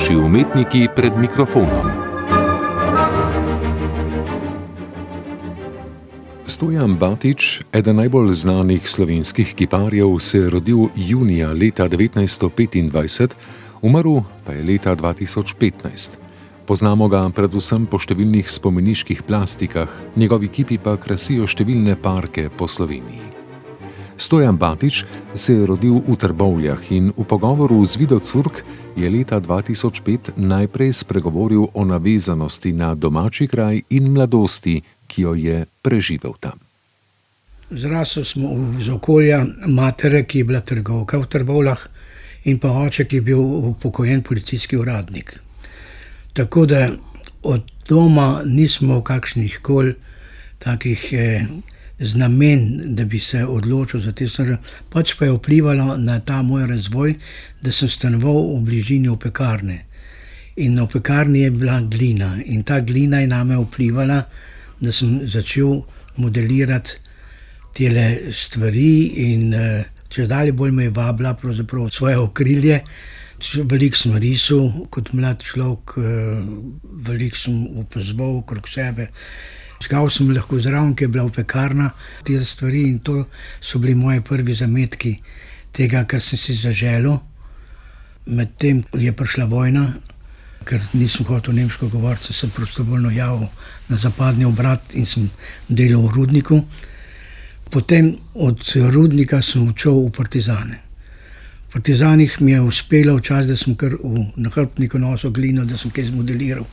Naši umetniki pred mikrofonom. Stojan Batič, eden najbolj znanih slovenskih kiparjev, se je rodil junija leta 1925, umrl pa je leta 2015. Poznamo ga predvsem po številnih spomeniških plastikah, njegovi kipi pa krasijo številne parke po Sloveniji. Stojan Batič se je rodil v Trbovljah in v pogovoru z Vido Curk je leta 2005 najprej spregovoril o navezanosti na domači kraj in mladosti, ki jo je preživel tam. Zrasel smo iz okolja matere, ki je bila trgovka v Trbovljah, in pa oče, ki je bil upokojen policijski uradnik. Tako da od doma nismo kakšnih kol takih znamen, da bi se odločil za te stvari. Pač pa je vplivalo na ta moj razvoj, da sem stanoval v bližini opekarne. In v opekarni je bila glina. In ta glina je name vplivala, da sem začel modelirati tele stvari in čedalje bolj me je vabila pravzaprav svoje okrilje. Veliko sem risal kot mlad človek, veliko sem opazoval okrog sebe. Skal sem lahko zraven, ki je bila opekarna, te stvari, in to so bili moji prvi zametki tega, kar sem si zaželel. Medtem je prišla vojna, ker nisem hotel nemško govoriti, sem prostovoljno javil na zapadni obrat in sem delal v rudniku. Potem od rudnika sem odšel v partizane. V partizanih mi je uspelo včasih, da sem kar v nahrbtniku nosil glino, da sem kaj zmodeliral.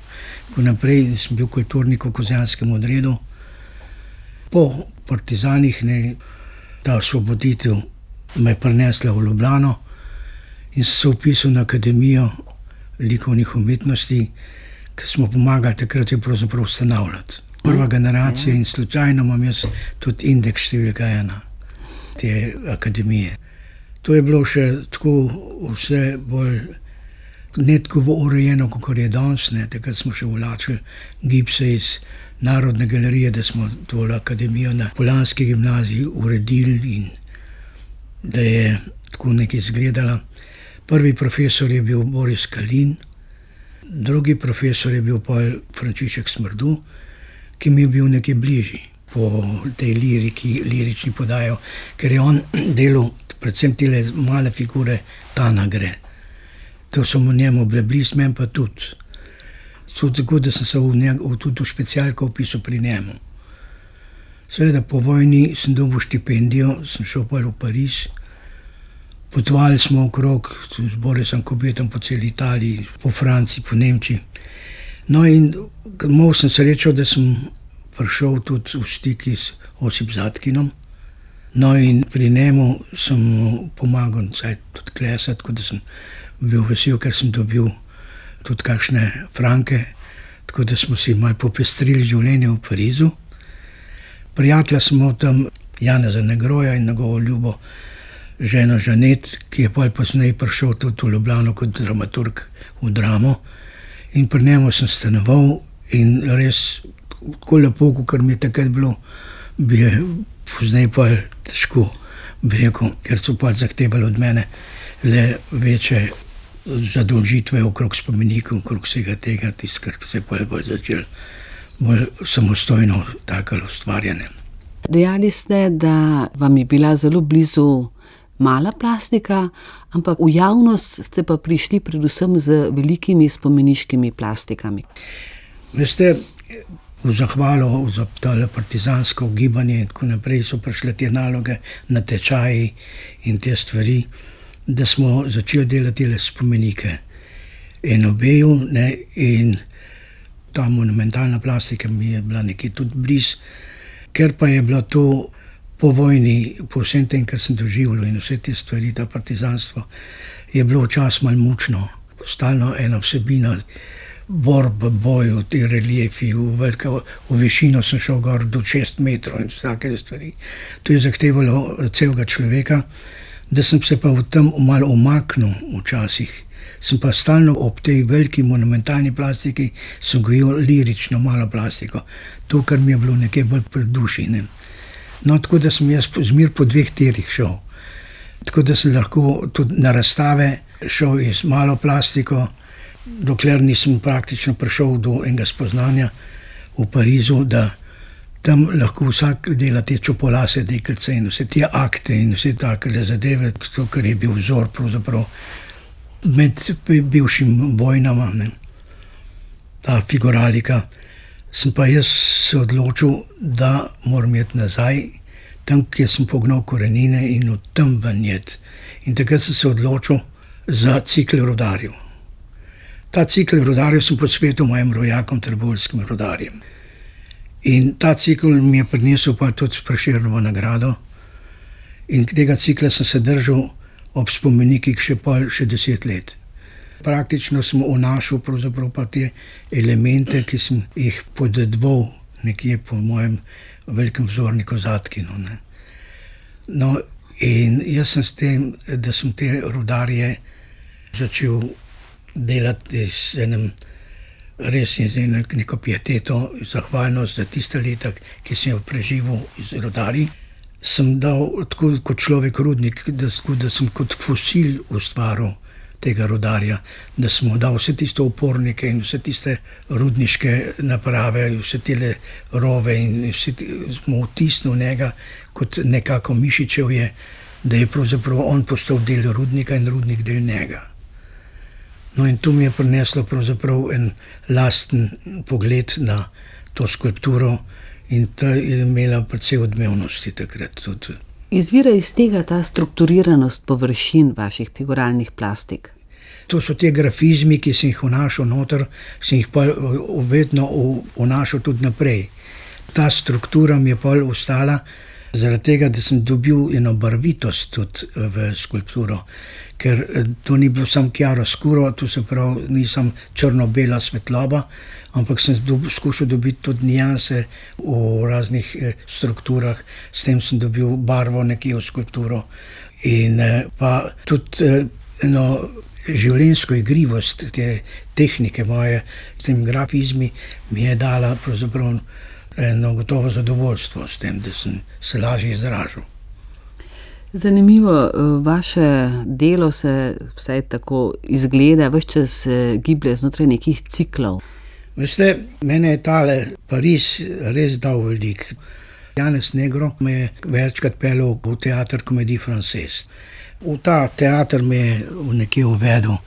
Ko naprej sem bil kulturnik v Kozjanskem odredu. Po partizanih ta osvoboditev me je prinesla v Ljubljano in sem se vpisal na Akademijo likovnih umetnosti, ker smo pomagali takrat je pravzaprav ustanavljati. Prva generacija in slučajno imam jaz tudi indeks številka 1 te akademije. To je bilo še tako vse bolj ne tako urejeno, kot je danes. Takrat smo še vlačili gipse iz Narodne galerije, da smo to akademijo na Poljanski gimnaziji uredili in da je tako nekaj izgledala. Prvi profesor je bil Boris Kalin, drugi profesor je bil Frančišek Smrdu, ki mi je bil nekaj bližji po tej lirični podajo, ker je on delal predvsem tile male figure Tana gre. To so mu njemu bile blizu, meni pa tudi. Tako da sem se tudi v specialko vpisal pri njemu. Seveda po vojni sem dobil štipendijo, sem šel v Pariz. Potovali smo okrog z Borisom Kobetom po celi Italiji, po Franciji, po Nemčiji. No in imel sem srečo, da sem prišel tudi v stik s Osip Zadkinom. No in pri njemu sem mu pomagal tudi klesati, tako da sem bil vesel, ker sem dobil tudi kakšne franke, tako da smo si malo popestrili življenje v Parizu. Prijatelja smo tam Janeza Negroja in njegovo ljubo ženo Žanet, ki je pozneje prišel tudi v Ljubljano kot dramaturg v Dramo. In pri njemu sem stanoval in res tako lepo, kot mi je takrat bilo, bi je pozneje težko, bi rekel, ker so zahtevali od mene le večje zadolžitve okrog spomenikov, okrog vsega tega, ker se je bolj začel bolj samostojno tako ustvarjanje. Dejali ste, da vam je bila zelo blizu mala plastika, ampak v javnost ste pa prišli predvsem z velikimi spomeniškimi plastikami. Veste, v zahvalo za tale partizansko gibanje in tako naprej so prišle te naloge na tečaji in te stvari, da smo začeli delati spomenike Enobeju, in ta monumentalna plastika mi je bila nekje tudi blizu, ker pa je bilo to po vojni, po vsem tem, kar sem doživljal in vse te stvari, ta partizanstvo, je bilo včasih malo mučno. Stalno ena vsebina, borba, boj, ti reliefi, v višino sem šel gor do 6 metrov in vsake stvari. To je zahtevalo celega človeka, da sem se pa v tem malo umaknil včasih. Sem pa stalno ob tej veliki monumentalni plastiki sem gojil lirično malo plastiko. To, kar mi je bilo nekaj bolj pri duši. No, tako da sem jaz zmer po 2 tirih šel. Tako da sem lahko tudi na razstave šel z malo plastiko dokler nisem praktično prišel do enega spoznanja v Parizu, da tam lahko vsak dela te čopolase deklice in vse te akte in vse takele zadeve, to, kar je bil vzor pravzaprav med bivšim vojnama, ne. Ta figuralika. Sem pa jaz se odločil, da moram iti nazaj, tam, kjer sem pognal korenine in od tam ven iti. In takrat sem se odločil za cikl rudarjev. Ta cikl rudarjev sem posvetil mojim rojakom, trboveljskim rudarjem. In ta cikl mi je prinesel pa tudi Prešernovo nagrado. In tega cikla sem se držal ob spomenikih še 10 let. Praktično sem vnašal pravzaprav pa te elemente, ki sem jih podedoval nekje po mojem velikem vzorniku Zatkinu, ne. No, in jaz sem s tem, da sem te rudarje začel delati z enim res neko pieteto, zahvalnost za tiste leta, ki sem jo preživel z rudarji. Sem dal tako kot človek rudnik, da sem kot fosil ustvaril tega rudarja, da sem mu dal vse tiste opornike in vse tiste rudniške naprave, vse tele rove in smo vtisnil njega kot nekako Mišičev je, da je pravzaprav on postal del rudnika in rudnik del njega. No in to mi je prineslo pravzaprav en lasten pogled na to skulpturo in ta je imela precej odmevnosti takrat tudi. Izvira iz tega ta strukturiranost površin vaših figuralnih plastik? To so te grafizmi, ki sem jih vnašal noter, sem jih pa vedno vnašal tudi naprej. Ta struktura mi je pa ostala zaradi tega, da sem dobil eno barvitost tudi v skulpturo, ker to ni bil sam chiaroscuro, to se pravi, nisem črno-bela svetloba, ampak sem skušal dobiti tudi nijanse v raznih strukturah, s tem sem dobil barvo nekje v skulpturo in pa tudi eno življenjsko igrivost te tehnike moje, s tem grafizmi mi je dala pravzaprav eno gotovo zadovoljstvo s tem, da sem se lažje izražal. Zanimivo, vaše delo se, vsaj tako izgleda, ves čas giblje znotraj nekih ciklov. Veste, mene je tale Pariz res dal veliko. Janez Negro me je večkrat peljal v teater Comédie Française. V ta teater me je nekje uvedel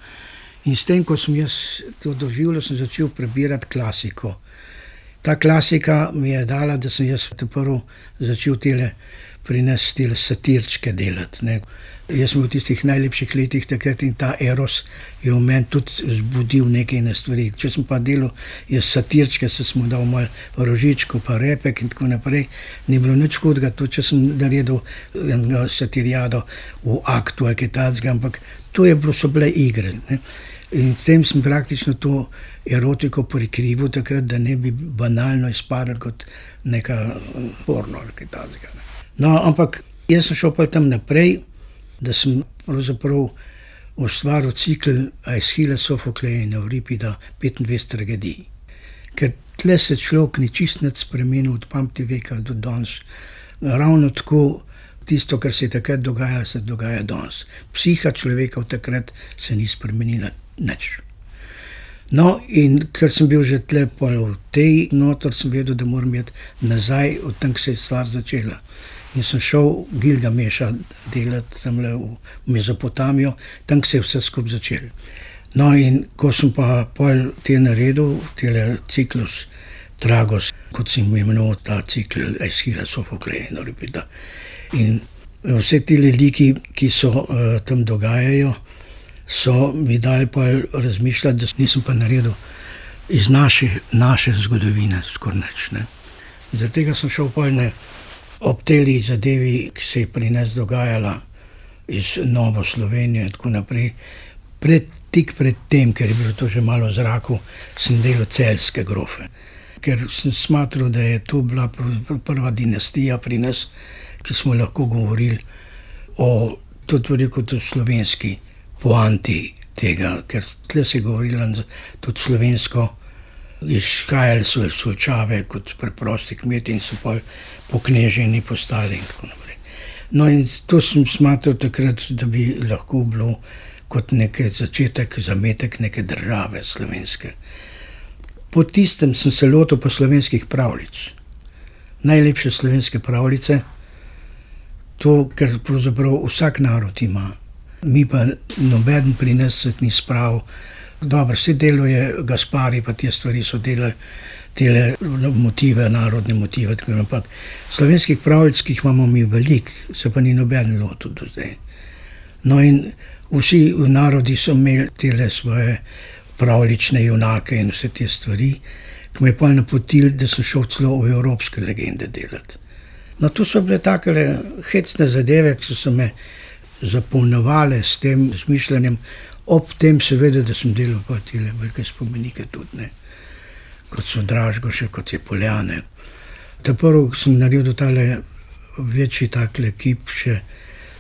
in s tem, ko sem jaz to doživljal, sem začel prebirati klasiko. Ta klasika mi je dala, da sem jaz prvo začel pri nas tele satirčke delati, ne. Jaz sem v tistih najlepših letih takrat in ta eros je v meni tudi zbudil nekaj na stvari. Če sem pa delal jaz satirčke, sem mu dal malo rožičko pa repek in tako naprej, ni bilo nič hudega, tudi če sem naredil enega satirijado v aktu ali kaj takega, ampak to so bile igre, ne. In s tem sem praktično to erotiko prikrivil takrat, da ne bi banalno izpadlo kot neka porno ali kaj takega, ne. No, ampak jaz sem šel pa tam naprej, da sem pravzaprav ustvaril cikl Aeschila, Sofokleja in Evripida 25 tragedij. Ker tle se človek ni čist nič spremenil od pameti veka do danes. Ravno tako tisto, kar se je takrat dogajalo, se dogaja danes. Psiha človeka od takrat se ni spremenila nič. No, in ker sem bil že tle v tej noter, sem vedel, da moram iti nazaj, od tam, ko se je stvar začela. In sem šel Gilgameša delati tamle v Mezopotamijo, tam, ko se je vse skupaj začelo. No, in ko sem pa pol te naredil, tele ciklus Tragos, kot sem imenoval ta cikl Aeschila, Sofokleja in Evripida. In vse te liki, ki so tam dogajajo, so mi dali pa razmišljati, da nisem pa naredil iz naše zgodovine skoraj nič, ne. Zaradi tega sem šel pol ob teli zadevi, ki se je pri nas dogajala iz Novo Slovenijo in tako naprej. Tik pred tem, ker je bilo to že malo v zraku, sem delal celjske grofe. Ker sem smatral, da je to bila prva dinastija pri nas, ki smo lahko govorili o tudi slovenski poanti tega, ker tle se je govorila tudi slovensko, izhajali so iz Solčave kot preprosti kmeti in so pokneženi postali in tako naprej. No in to sem smatral takrat, da bi lahko bilo kot neki začetek, zametek neke države slovenske. Po tistem sem se lotil pa slovenskih pravljic. Najlepše slovenske pravljice, to, ker pravzaprav vsak narod ima. Mi pa nobeden pri nas se ni spravil. Dobro, vse delo je Gaspari, pa te stvari so delali, tele motive, narodne motive, tako ampak slovenskih pravljic, ki jih imamo mi veliko, se pa ni nobeden lotil do zdaj. No in vsi narodi so imeli tele svoje pravljične junake in vse te stvari, ki me je pa napotili, da sem šel celo v evropske legende delati. No, to so bile takele hecne zadeve, ki so me zapolnjevale s tem razmišljanjem, ob tem seveda, da sem delal pa tele velike spomenike tudi, ne, kot so Dražgoše, kot je Poljane. Prvo sem naredil tale večji takle kip še,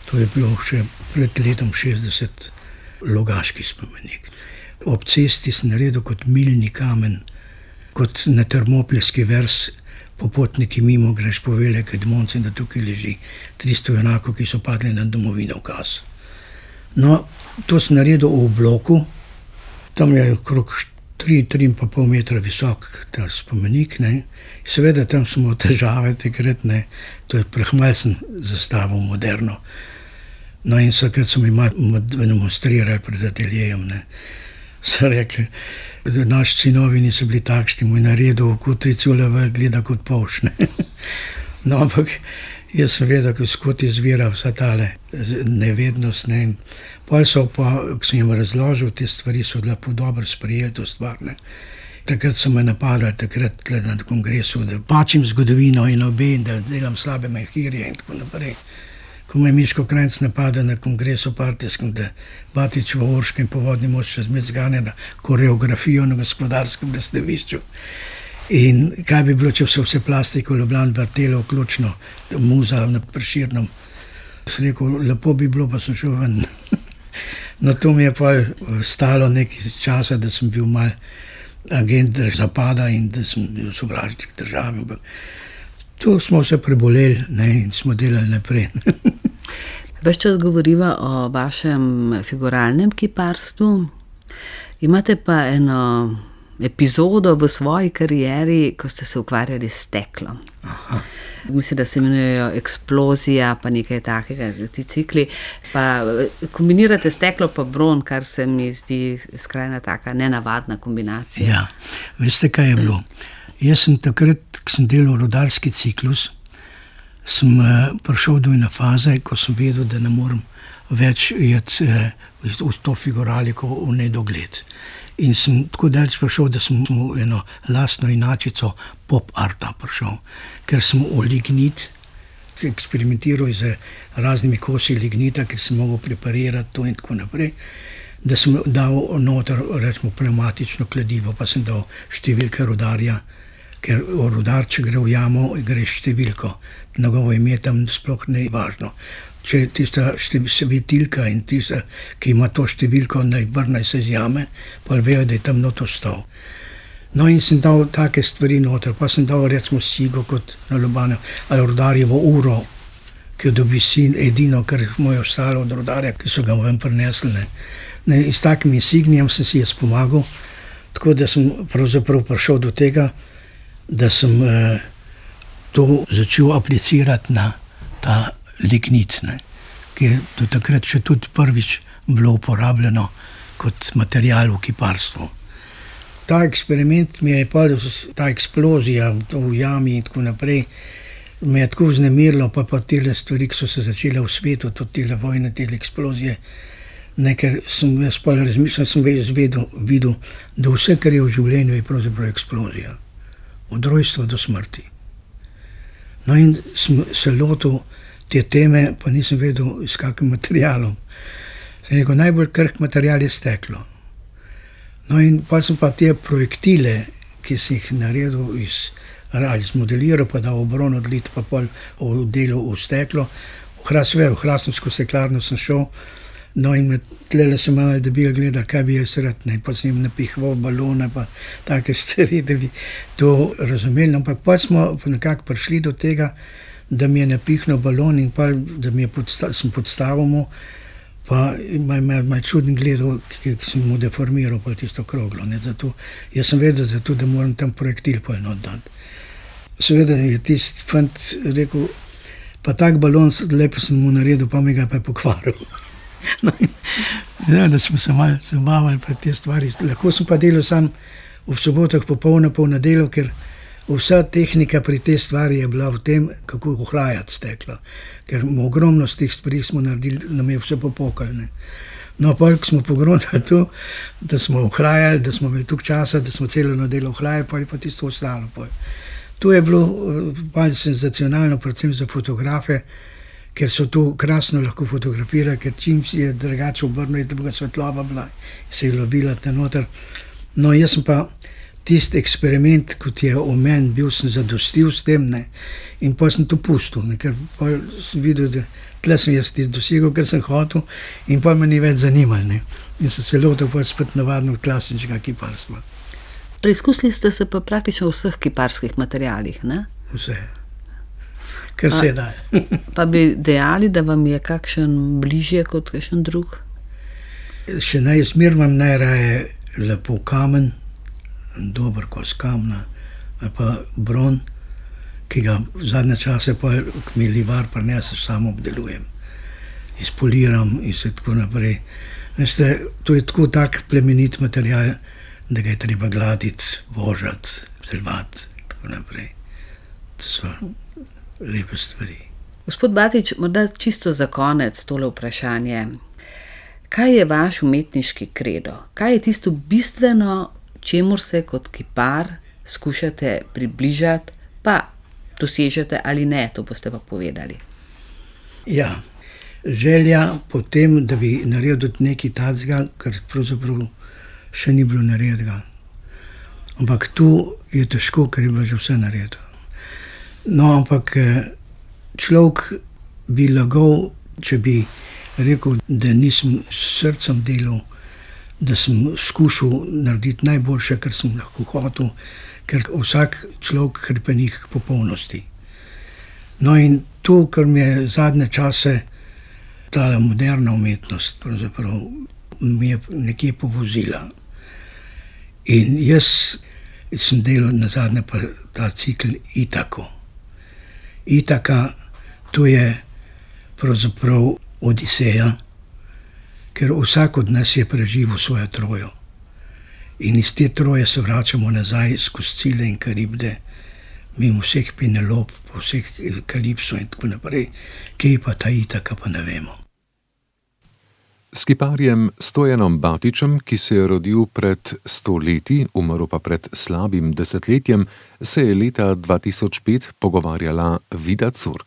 to je bilo še pred letom 60, Logaški spomenik. Ob cesti sem naredil kot milni kamen, kot na Termopilski vers, popotniki mimo greš po Velike Edmonce in da tukaj leži 300 junakov, ki so padli na domovino ukaz. No, to sem naredil v bloku, tam je okrog 3,5 metra visok ta spomenik, ne. Seveda tam smo težave takrat, ne, to je prehmalcem zastavil moderno. No in takrat so mi demonstrirali pred ateljejem, ne. So rekli, da naši sinovi niso bili takšni, mu je naredil kot Triculeva, gleda kot polš, ne. No, ampak jaz sem vedel, skot izvira vsa tale nevednost, ne. Pol so pa, ko sem jim razložil, te stvari so lepo dobro sprejeli to stvar, ne. Takrat so me napadali, takrat na kongresu, da pačim zgodovino in obe, da delam slabe mehirje in tako naprej. Ko me je Miško Krajnc napadel na kongresu partijskem, da Batič v Orškem povodni most še zmed zganja na koreografijo na Gospodarskem razstavišču. In kaj bi bilo, če vse plastiko Ljubljana vrtelo, vključno muza na Prešernom. Sem rekel, lepo bi bilo, pa sem šel ven. No, to mi je pa stalo nekaj časa, da sem bil mal agent Zapada in da sem bil sovražnik države. Tu smo se preboleli, ne, in smo delali naprej. Ves čas govoriva o vašem figuralnem kiparstvu. Imate pa eno epizodo v svoji karieri, ko ste se ukvarjali s steklom. Aha. Mislim, da se imenujejo Eksplozija, pa nekaj takega, ti cikli. Pa kombinirate steklo pa bron, kar se mi zdi skrajna taka nenavadna kombinacija. Ja, veste, kaj je bilo? Jaz sem takrat, ko sem delal rudarski ciklus, sem prišel do ene faze, ko sem vedel, da ne morem več iti v to figuraliko v nedogled. In sem tako daleč prišel, da sem v eno lastno inačico pop arta prišel, ker sem v lignit eksperimentiral z raznimi kosi lignita, ker sem mogel preparirati to in tako naprej, da sem dal noter, rečemo, pneumatično kladivo, pa sem dal številke rudarja, ker rudar, če gre v jamo, gre številko. Njegovo ime tam sploh ne je važno. Če tista svetilka in tista, ki ima to številko, naj vrne se z jame, pa vejo, da je tam noto stal. No in sem dal take stvari noter, pa sem dal recimo sigo kot na Ljubljano, ali rudarjevo uro, ki jo dobi sin, edino, kar mu je ostalo od rudarja, ki so ga ven prinesli. Ne, in s takim insignijem sem si jaz pomagal, tako da sem pravzaprav prišel do tega, da sem to začel aplicirati na ta lignit, ne, ki je do takrat še tudi prvič bilo uporabljeno kot material v kiparstvu. Ta eksperiment mi je pa, ta eksplozija v jami in tako naprej, me je tako vznemirilo, pa tele stvari, ki so se začele v svetu, tudi tele vojne, tele eksplozije, ne, ker sem jaz pa razmišljal, sem videl, da vse, kar je v življenju, je pravzaprav eksplozija. Od rojstva do smrti. No in sem se lotil te teme, pa nisem vedel, s kakим materialom. Sem rekel, najbolj krhk material je steklo. No in pa sem pa te projektile, ki sem jih naredil ali zmodeliral, pa dal v bron odlit, pa pol v delu v steklo. V Hrastniško steklarno sem šel, no in tlele sem malo debil gledal, kaj bi jaz rad, ne, pa sem jim napihval balone, pa take stvari, da bi to razumeli. Ampak pa smo nekako prišli do tega, da mi je napihnil balon in pa, da sem podstavil mu, Pa ima čuden gledal, ki sem mu deformiral pa tisto kroglo. Ne. Zato jaz sem vedel, da moram tam projektil pol not dati. Seveda je tisti fant rekel, pa tak balon, lepo sem mu naredil, pa mi ga pa je pokvaril. No, ja, da smo se malo zabavali pri te stvari. Lahko sem pa delal sam v sobotah popolno pol nedeljo, ker vsa tehnika pri tej stvari je bila v tem, kako ohlajati steklo. Ker ogromno z teh stvari smo naredili, nam je vse popokali. No, pa smo pogledali to, da smo ohlajali, da smo imeli toliko časa, da smo celo nedeljo ohlajali, pa je pa tisto ostalo. To je bilo malo senzacionalno, predvsem za fotografe, ker so to krasno lahko fotografirali, ker čim si je drugače obrnil, je druga svetloba bila, se je lovila te noter. No, jaz sem pa tisti eksperiment, kot je o meni bil, sem zadostil s tem, ne, in pa sem to pustil, ne, ker pa sem videl, da tle sem jaz tisti dosegel, ker sem hotel, in pa me ni več zanimalo, ne. In sem se lotil pa spet navadno klasičnega kiparstva. Preizkusili ste se pa praktično v vseh kiparskih materialih, ne? Vse. Kar se da. Pa bi dejali, da vam je kakšen bližje kot kakšen drug? Še najzmer imam najraje lepo kamen, dober kos kamna, ali pa bron, ki ga v zadnje čase pa mi livar prinese, samo obdelujem. Izpoliram in se tako naprej. Veste, to je tako tak plemenit material, da ga je treba gladiti, božati, obdelovati in tako naprej. To so lepe stvari. Gospod Batič, morda čisto za konec tole vprašanje. Kaj je vaš umetniški kredo? Kaj je tisto bistveno, čemur se kot kipar skušate približati, pa dosežete ali ne, to boste pa povedali. Ja, želja po tem, da bi naredil nekaj takega, kar pravzaprav še ni bilo naredega. Ampak tu je težko, ker je bilo že vse naredeno. No, ampak človek bi lagal, če bi rekel, da nisem s srcem delal, da sem skušal narediti najboljše, kar sem lahko hotel, ker vsak človek hrepeni k popolnosti. No in to, kar mi je zadnje čase ta moderna umetnost pravzaprav mi je nekje povozila. In jaz sem delal nazadnje pa ta cikl Itako. Itaka, to je pravzaprav Odiseja, ker vsak od nas je preživel svojo trojo. In iz te troje se vračamo nazaj skozi Scile in Karibde, mimo vseh Penelop, po vseh Kalipso in tako naprej. Kje je pa ta Itaka, pa ne vemo. S kiparjem Stojanom Batičem, ki se je rodil pred 100 leti, umrl pa pred slabim desetletjem, se je leta 2005 pogovarjala Vida Curk.